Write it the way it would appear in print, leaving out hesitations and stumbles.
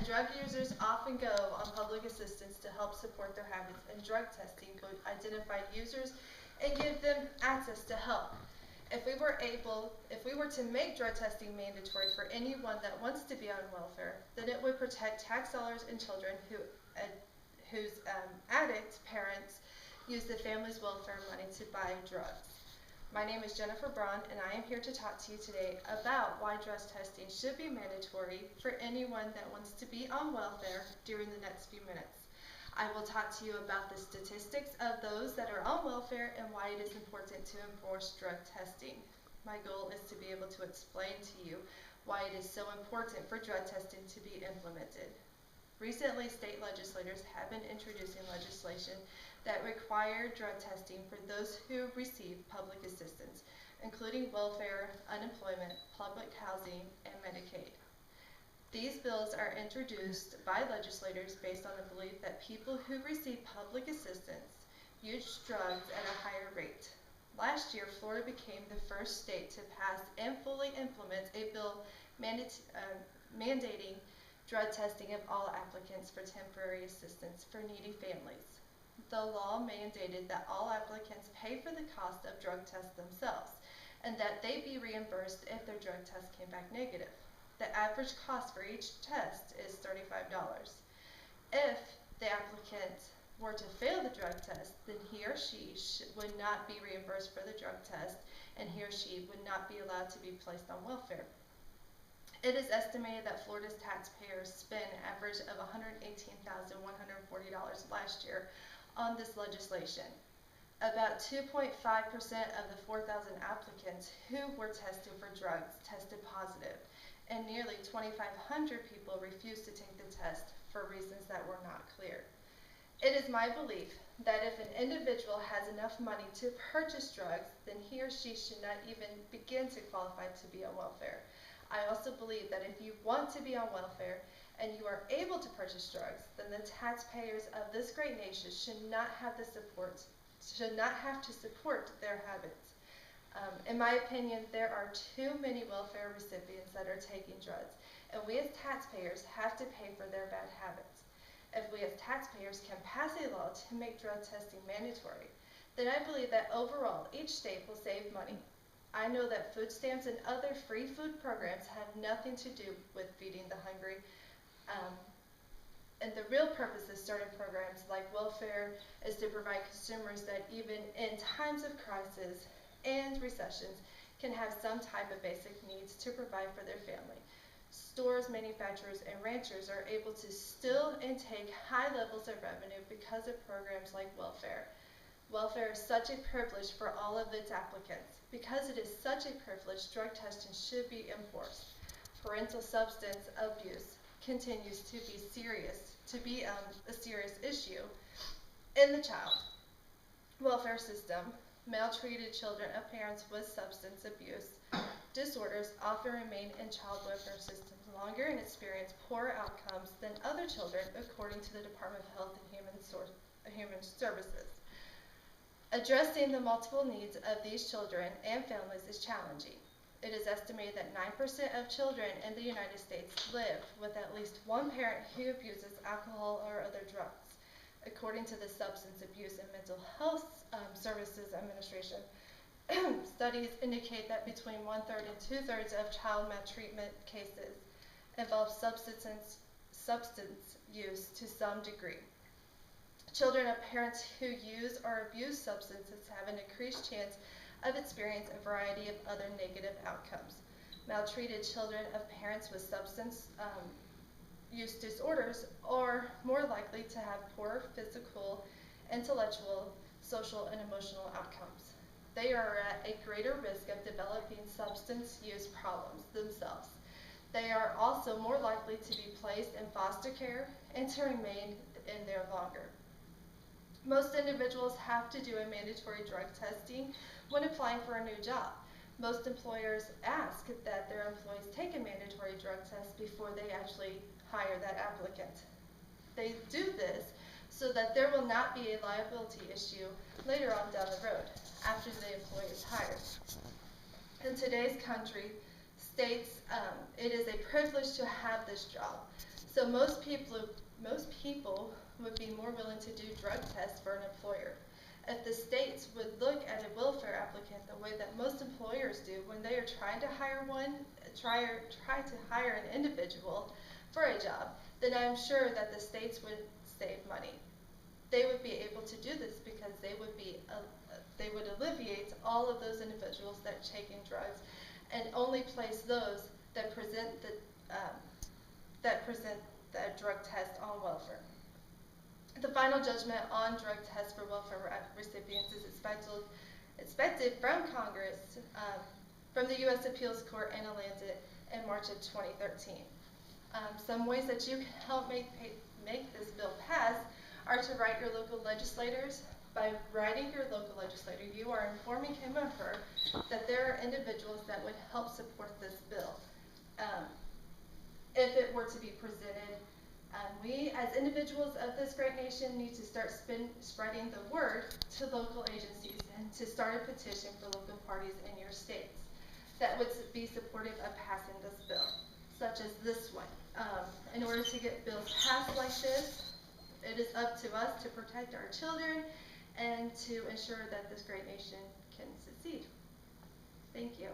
drug users often go on public assistance to help support their habits, and drug testing would identify users and give them access to help. If we were to make drug testing mandatory for anyone that wants to be on welfare, then it would protect tax dollars and children whose addict parents use the family's welfare money to buy drugs. My name is Jennifer Braun, and I am here to talk to you today about why drug testing should be mandatory for anyone that wants to be on welfare during the next few minutes. I will talk to you about the statistics of those that are on welfare and why it is important to enforce drug testing. My goal is to be able to explain to you why it is so important for drug testing to be implemented. Recently, state legislators have been introducing legislation that require drug testing for those who receive public assistance, including welfare, unemployment, public housing, and Medicaid. These bills are introduced by legislators based on the belief that people who receive public assistance use drugs at a higher rate. Last year, Florida became the first state to pass and fully implement a bill mandating drug testing of all applicants for temporary assistance for needy families. The law mandated that all applicants pay for the cost of drug tests themselves, and that they be reimbursed if their drug test came back negative. The average cost for each test is $35. If the applicant were to fail the drug test, then he or she would not be reimbursed for the drug test, and he or she would not be allowed to be placed on welfare. It is estimated that Florida's taxpayers spent an average of $118,140 last year on this legislation. About 2.5% of the 4,000 applicants who were tested for drugs tested positive, and nearly 2,500 people refused to take the test for reasons that were not clear. It is my belief that if an individual has enough money to purchase drugs, then he or she should not even begin to qualify to be on welfare. I also believe that if you want to be on welfare and you are able to purchase drugs, then the taxpayers of this great nation should not have to support their habits. In my opinion, there are too many welfare recipients that are taking drugs, and we as taxpayers have to pay for their bad habits. If we as taxpayers can pass a law to make drug testing mandatory, then I believe that overall each state will save money. I know that food stamps and other free food programs have nothing to do with feeding the hungry, and the real purpose of certain programs like welfare is to provide consumers that even in times of crisis and recessions can have some type of basic needs to provide for their family. Stores, manufacturers, and ranchers are able to still intake high levels of revenue because of programs like welfare. Welfare is such a privilege for all of its applicants. Because it is such a privilege, drug testing should be enforced. Parental substance abuse continues to be a serious issue in the child welfare system. Maltreated children of parents with substance abuse disorders often remain in child welfare systems longer and experience poorer outcomes than other children, according to the Department of Health and Human Services. Addressing the multiple needs of these children and families is challenging. It is estimated that 9% of children in the United States live with at least one parent who abuses alcohol or other drugs. According to the Substance Abuse and Mental Health Services Administration, studies indicate that between 1/3 and 2/3 of child maltreatment cases involve substance use to some degree. Children of parents who use or abuse substances have an increased chance of experiencing a variety of other negative outcomes. Maltreated children of parents with substance use disorders are more likely to have poor physical, intellectual, social, and emotional outcomes. They are at a greater risk of developing substance use problems themselves. They are also more likely to be placed in foster care and to remain in there longer. Most individuals have to do a mandatory drug testing when applying for a new job. Most employers ask that their employees take a mandatory drug test before they actually hire that applicant. They do this so that there will not be a liability issue later on down the road after the employee is hired. In today's country, states, it is a privilege to have this job. So most people would be more willing to do drug tests for an employer. If the states would look at a welfare applicant the way that most employers do when they are trying to hire try to hire an individual for a job, then I'm sure that the states would save money. They would be able to do this because they would alleviate all of those individuals that are taking drugs and only place those that present the drug test on welfare. The final judgment on drug tests for welfare recipients is expected from Congress, from the U.S. Appeals Court in Atlanta in March of 2013. Some ways that you can help make this bill pass are to write your local legislators. By writing your local legislator, you are informing him or her that there are individuals that would help support this bill. If it were to be presented, we as individuals of this great nation need to start spreading the word to local agencies and to start a petition for local parties in your states that would be supportive of passing this bill, such as this one. In order to get bills passed like this, it is up to us to protect our children and to ensure that this great nation can succeed. Thank you.